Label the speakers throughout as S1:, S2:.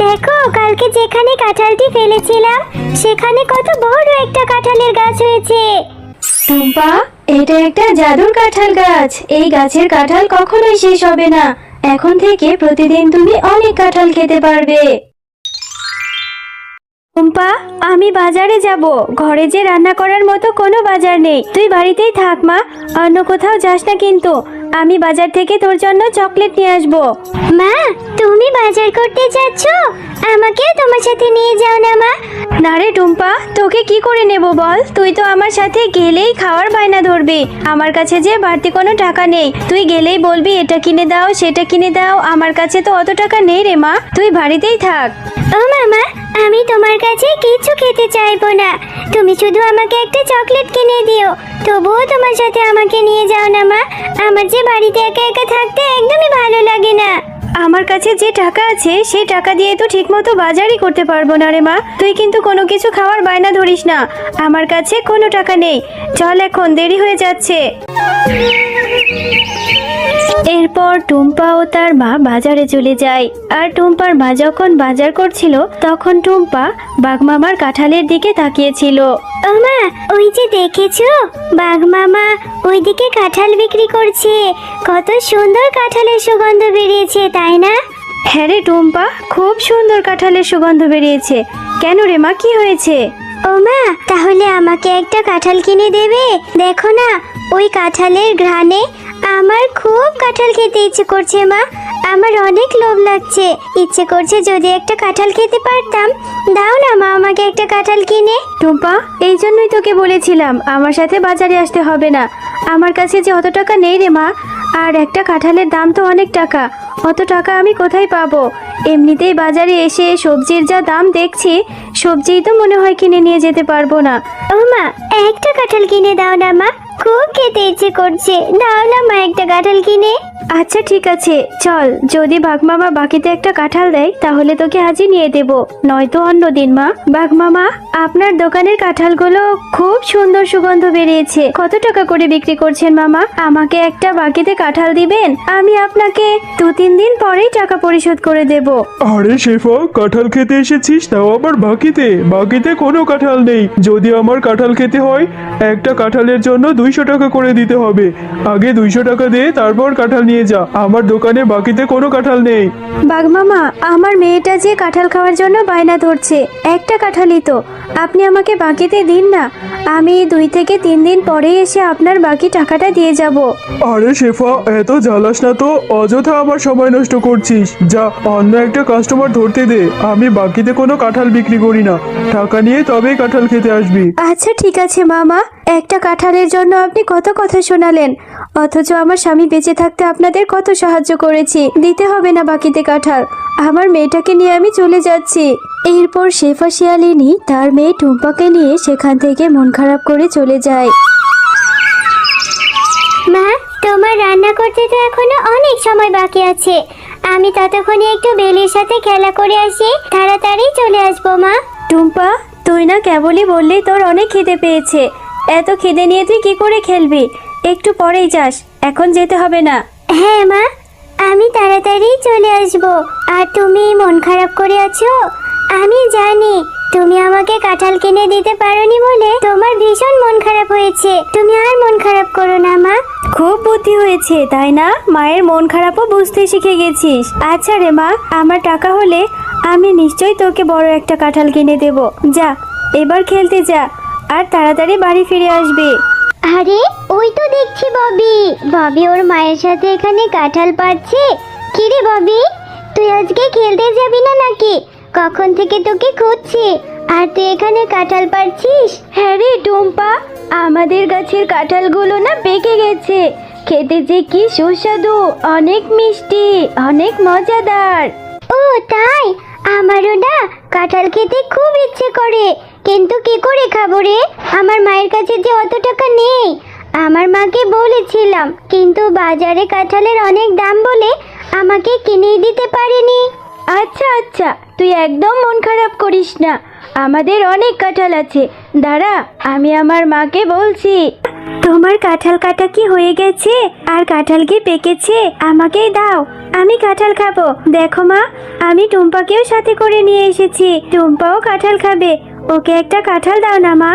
S1: দেখো, কালকে যেখানে কাঁঠালটি ফেলেছিলাম সেখানে কত বড় একটা কাঁঠালের গাছ হয়েছে।
S2: টুম্পা, এটা একটা জাদুর কাঁঠাল গাছ। এই গাছের কাঁঠাল কখনোই শেষ হবে না। এখন থেকে প্রতিদিন তুমি অনেক কাঁঠাল খেতে পারবে। টুম্পা, আমি বাজারে যাব। ঘরে যে রান্না করার মতো কোনো বাজার নেই। তুই বাড়িতেই থাক মা, অন্য কোথাও যাস না কিন্তু। আমি বাজার থেকে তোর জন্য চকলেট নিয়ে আসবো।
S1: মা, তুমি বাজার করতে যাচ্ছ? আমাকে তোমার সাথে নিয়ে যাও না মা।
S2: না রে টুম্পা, তোকে কি করে নেব বল? তুই তো আমার সাথে গেলেই খাওয়ার বায়না ধরবি। আমার কাছে যে বাড়তি কোনো টাকা নেই। তুই গেলেই বলবি এটা কিনে দাও, সেটা কিনে দাও। আমার কাছে তো অত টাকা নেই রে মা, তুই বাড়িতেই থাক।
S1: ও মামা, আমি তোমার কাছে কিছু খেতে চাইবো না। তুমি শুধু আমাকে একটা চকলেট কিনে দিও। তবুও তোমার সাথে আমাকে নিয়ে যাও না মা। আমার যে বাড়িতে একা একা থাকতে একদমই ভালো লাগে না।
S2: আমার কাছে যে টাকা আছে সেই টাকা দিয়ে তো ঠিকমতো বাজারই করতে পারবো না রে মা। তুই কিন্তু কোনো কিছু খাওয়ার বায়না ধরিস না। আমার কাছে কোনো টাকা নেই। চল, এখন দেরি হয়ে যাচ্ছে। এরপর টুম্পা ও তার মা বাজারে চলে যায়। আর টুম্পার মা যখন বাজার করছিল তখন টুম্পা বাঘমামার কাঁঠালের দিকে তাকিয়েছিল।
S1: ও মা, ওই যে দেখেছো, বাঘ মামা ওইদিকে কাঁঠাল বিক্রি করছে। কত সুন্দর কাঁঠালের সুগন্ধ বেরিয়েছে, তাই না?
S2: হ্যাঁ রে টুম্পা, খুব সুন্দর কাঁঠালের সুগন্ধ বেরিয়েছে। কেন রে মা, কি হয়েছে?
S1: ও মা, তাহলে আমাকে একটা কাঁঠাল কিনে দেবে? দেখো না, ওই কাঁঠালের ঘ্রাণে আমার খুব কাঁঠাল খেতে ইচ্ছে করছে মা। আমার অনেক লোভ লাগছে, ইচ্ছে করছে যদি একটা কাঁঠাল খেতে পারতাম। দাও না মা আমাকে একটা কাঁঠাল কিনে।
S2: টুম্পা, এই জন্যই তোকে বলেছিলাম আমার সাথে বাজারে আসতে হবে না। আমার কাছে যে অত টাকা নেই রে মা। আর একটা কাঁঠালের দাম তো অনেক টাকা। অত টাকা আমি কোথায় পাবো? এমনিতেই বাজারে এসে সবজির যা দাম দেখছি, সবজিই তো মনে হয় কিনে নিয়ে যেতে পারবো না।
S1: ও মা, একটা কাঁঠাল কিনে দাও না মা, খুব খেতে ইচ্ছে করছে। দাও না মা একটা কাঁঠাল কিনে।
S2: আচ্ছা ঠিক আছে, চল। যদি বাঘমামা বাকিতে একটা কাঁঠাল দেয় তাহলে তোকে আজই নিয়ে দেব, নয়তো অন্য দিন মা। বাঘমামা, আপনার দোকানের কাঁঠালগুলো খুব সুন্দর সুগন্ধ বেরিয়েছে। কত টাকা করে বিক্রি করছেন মামা? আমাকে একটা বাকিতে কাঁঠাল দিবেন? আমি আপনাকে 2-3 দিন পরেই টাকা পরিশোধ করে দেব।
S3: আরে শেফা, কাঁঠাল খেতে এসেছিস, তাও আবার বাকিতে? বাকিতে কোনো কাঁঠাল নেই। যদি আমার কাঁঠাল খেতে হয়, একটা কাঁঠালের জন্য 200 টাকা করে দিতে হবে। আগে 200 টাকা দিয়ে তারপর কাঁঠাল নিয়ে যা। আমার দোকানে বাকিতে কোনো কাঁঠাল নেই।
S2: বাঘমামা, আমার মেয়েটা যে কাঁঠাল খাওয়ার জন্য বায়না ধরছে, একটা কাঁঠালই তো। আপনি আমাকে বাকিতে দিন না। আমি 2 থেকে 3 দিন পরেই এসে আপনার বাকি টাকাটা দিয়ে যাব।
S3: আরে শেফা, এত জ্বালাস না তো। অযথা আমার সময় নষ্ট করছিস। যা, অন্য একটা কাস্টমার ধরতে দে। আমি বাকিতে কোনো কাঁঠাল বিক্রি করি না। টাকা নিয়ে তবেই কাঁঠাল খেতে আসবি।
S2: আচ্ছা ঠিক আছে মামা, একটা কাঁঠালের জন্য আপনি কত কথা শোনালেন, অথচ আমার স্বামী বেঁচে থাকতে আপনাদের কত সাহায্য করেছি। দিতে হবে না বাকিতে কাঁঠাল। আমার মেয়েটাকে নিয়ে আমি চলে যাচ্ছি। এরপর শেফা শিয়ালিনী তার মেয়ে টুম্পাকে নিয়ে সেখান থেকে মন খারাপ করে চলে যায়।
S1: মা, তোমার রান্না করতে তো এখনো অনেক সময় বাকি আছে। আমি ততক্ষণে একটু বেলির সাথে খেলা করে আসি, তাড়াতাড়ি চলে আসবো মা।
S2: টুম্পা, তুই না কেবলই বললি তোর অনেক খিদে পেয়েছে। এত খিদে নিয়ে তুই কি করে খেলবি? একটু পরেই যাস, এখন যেতে হবে না।
S1: হ্যাঁ মা, আমি তাড়াতাড়ি চলে আসবো। আর তুমি মন খারাপ করে আছো? আমি জানি তুমি আমাকে কাঁঠাল কিনে দিতে পারোনি বলে তোমার ভীষণ মন খারাপ হয়েছে। তুমি আর মন খারাপ করো না মা।
S2: খুব বুদ্ধি হয়েছে তাই না? মায়ের মন খারাপও বুঝতে শিখে গেছিস। আচ্ছা রে মা, আমার টাকা হলে আমি নিশ্চয়ই তোকে বড় একটা কাঁঠাল কিনে দেব। যা, এবার খেলতে যা, আর তাড়াতাড়ি বাড়ি ফিরে আসবি।
S1: আরে, ওই তো দেখছি ববি। ববি ওর মায়ের সাথে এখানে কাঁঠাল পাড়ছে। কিরে ববি, তুই আজকে খেলতে যাবি না নাকি? কখন থেকে তোকে খুঁজছি, আর তুই এখানে কাঁঠাল পাড়ছিস?
S2: হ্যাঁ রে টুম্পা, আমাদের গাছের কাঁঠালগুলো না পেকে গেছে। খেতে যে কি সুস্বাদু, অনেক মিষ্টি, অনেক মজাদার।
S1: ও তাই? আমারও না কাঁঠাল খেতে খুব ইচ্ছে করে, কিন্তু কি করে খাবো রে? আমার মায়ের কাছে যে অত টাকা নেই। আমার মাকে বলেছিলাম, কিন্তু বাজারে কাঁঠালের অনেক দাম বলে আমাকে কিনেই দিতে পারেনি।
S2: আচ্ছা আচ্ছা, তুই একদম মন খারাপ করিস না। আমাদের অনেক কাঁঠাল আছে, দাঁড়া আমি আমার মাকে বলছি। তোমার কাঁঠাল কাটা কি হয়ে গেছে? আর কাঁঠাল কি পেকেছে? আমাকেই দাও, আমি কাঁঠাল খাবো। দেখো মা, আমি টুম্পাকেও সাথে করে নিয়ে এসেছি, টুম্পাও কাঁঠাল খাবে। ওকে একটা কাঁঠাল দাও না মা।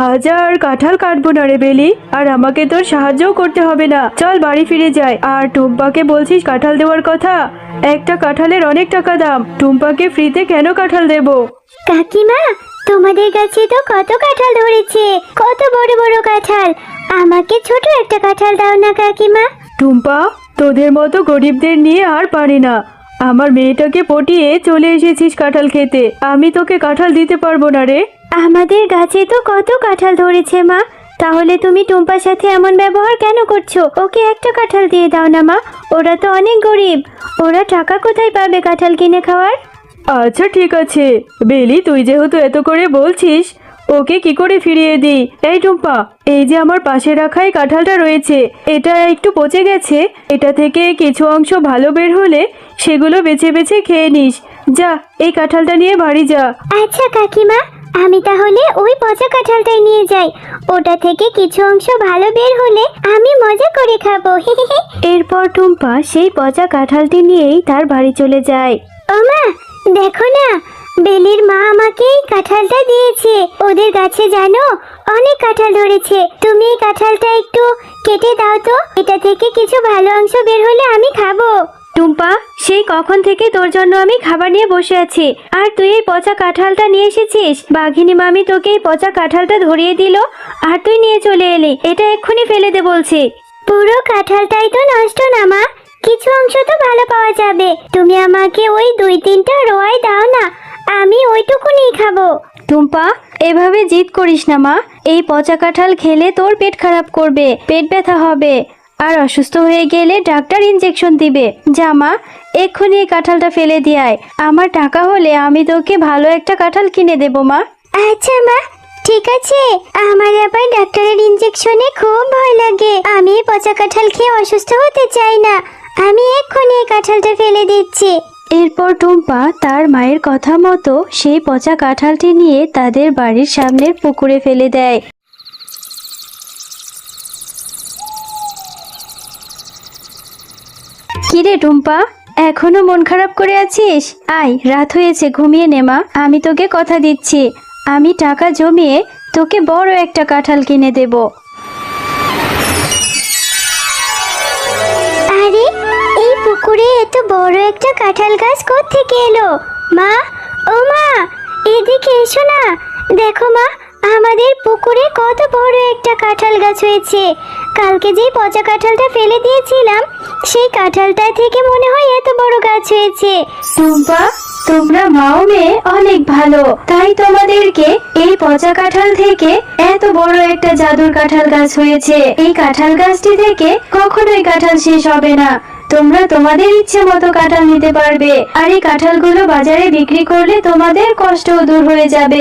S3: আজ আর কাঁঠাল কাটবো না রে বেলি, আর আমাকে তোর সাহায্যও করতে হবে না। চল বাড়ি ফিরে যাই। আর টুম্পাকে বলছিস কাঁঠাল দেওয়ার কথা? একটা কাঁঠালের অনেক টাকা দাম, টুম্পাকে ফ্রিতে কেন কাঁঠাল দেবো?
S1: কাকিমা, তোমাদের কাছে তো কত কাঁঠাল ধরেছে, কত বড় বড় কাঁঠাল। আমাকে ছোট একটা কাঁঠাল দাও না কাকিমা।
S3: টুম্পা, তোদের মতো গরিবদের নিয়ে আর পারি না। আমার মেয়েটাকে পটিয়ে চলে এসেছিস কাঁঠাল খেতে, আমি তোকে কাঁঠাল দিতে পারবো না রে।
S2: আমাদের গাছে তো কত কাঁঠাল ধরেছে মা, তাহলে তুমি টুম্পার সাথে এমন ব্যবহার কেন করছো? ওকে একটা কাঁঠাল দিয়ে দাও না মা, ওরা তো অনেক গরিব, ওরা টাকা কোথায় পাবে কাঁঠাল কিনে খাওয়ার?
S3: আচ্ছা ঠিক আছে বেলি, তুই যেহেতু এত করে বলছিস, ওকে কি করে ফিরিয়ে দিই? এই টুম্পা, এই যে আমার পাশে রাখা এই কাঁঠালটা রয়েছে, এটা একটু পচে গেছে, এটা থেকে কিছু অংশ ভালো বের হলে সেগুলো বেছে বেছে খেয়ে নিস। যা, এই কাঁঠালটা নিয়ে বাড়ি যা।
S1: আচ্ছা কাকিমা, আমি তাহলে ওই পচা কাঁঠালটাই নিয়ে যাই। ওটা থেকে কিছু অংশ ভালো বের হলে আমি মজা করে খাবো।
S2: এরপর টুম্পা সেই পচা কাঁঠালটি নিয়েই তার বাড়ি চলে যায়।
S1: ওমা, দেখো না, বেলির মা আমাকে এই কাঁঠালটা দিয়েছে। ওদের গাছে জানো অনেক কাঁঠাল ধরেছে। তুমি এই কাঁঠালটা একটু কেটে দাও তো, এটা থেকে কিছু ভালো অংশ বের হলে আমি খাবো।
S2: টুম্পা, সেই কখন থেকে তোর জন্য আমি খাবার নিয়ে বসে আছি, আর তুই এই পচা কাঁঠালটা নিয়ে এসেছিস? বাঘিনী মামি তোকে এই পচা কাঁঠালটা ধরিয়ে দিল, আর তুই নিয়ে চলে এলি। এটা এক্ষুনি ফেলে দে বলছি।
S1: পুরো কাঁঠালটাই তো নষ্ট না মা, কিছু অংশ তো ভালো পাওয়া যাবে। তুমি আমাকে ওই 2-3টা রোয়াই দাও না, আমি ওইটুকুনি খাবো।
S2: টুম্পা, এভাবে জিদ করিস না মা, এই পচা কাঁঠাল খেলে তোর পেট খারাপ করবে, পেট ব্যথা হবে, আর অসুস্থ হয়ে গেলে ডাক্তার ইনজেকশন দিবে। যা মা, এক্ষুনি এই কাঁঠালটা ফেলে দিয়ে আয়। আমার টাকা হলে আমি তোকে ভালো একটা কাঁঠাল কিনে দেবো মা।
S1: আচ্ছা মা, ঠিক আছে। আমার আবার ডাক্তারের ইনজেকশনে খুব ভয় লাগে। আমি এই পচা কাঁঠাল খেয়ে অসুস্থ হতে চাই না। আমি এক্ষুনি এই কাঁঠালটা ফেলে দিচ্ছি।
S2: এরপর টুম্পা তার মায়ের কথা মতো সেই পচা কাঁঠালটি নিয়ে তাদের বাড়ির সামনের পুকুরে ফেলে দেয়। কিরে টুম্পা, এখনো মন খারাপ করে আছিস? আয়, রাত হয়েছে, ঘুমিয়ে নে মা। আমি তোকে কথা দিচ্ছি, আমি টাকা জমিয়ে তোকে বড় একটা কাঁঠাল কিনে দেব।
S1: আরে, এই পুকুরে এত বড় একটা কাঁঠাল গাছ কোত্থেকে এলো? মা, ও মা, এদিকে এসো না। দেখো মা, আমাদের পুকুরে কত বড় একটা কাঁঠাল গাছ হয়েছে। কালকে যেই পচা কাঁঠালটা ফেলে দিয়েছিলাম, সেই কাঁঠালটা থেকে মনে হয় এত বড় গাছ হয়েছে।
S2: টুম্পা, তোমরা মাও মেয়ে অনেক ভালো, তাই তোমাদেরকে এই পচা কাঁঠাল থেকে এত বড় একটা জাদুর কাঁঠাল গাছ হয়েছে। এই কাঁঠাল গাছটি থেকে কখনোই কাঁঠাল শেষ হবে না। তোমরা তোমাদের ইচ্ছে মতো কাঁঠাল নিতে পারবে, আর এই কাঁঠালগুলো বাজারে বিক্রি করলে তোমাদের কষ্টও দূর হয়ে যাবে।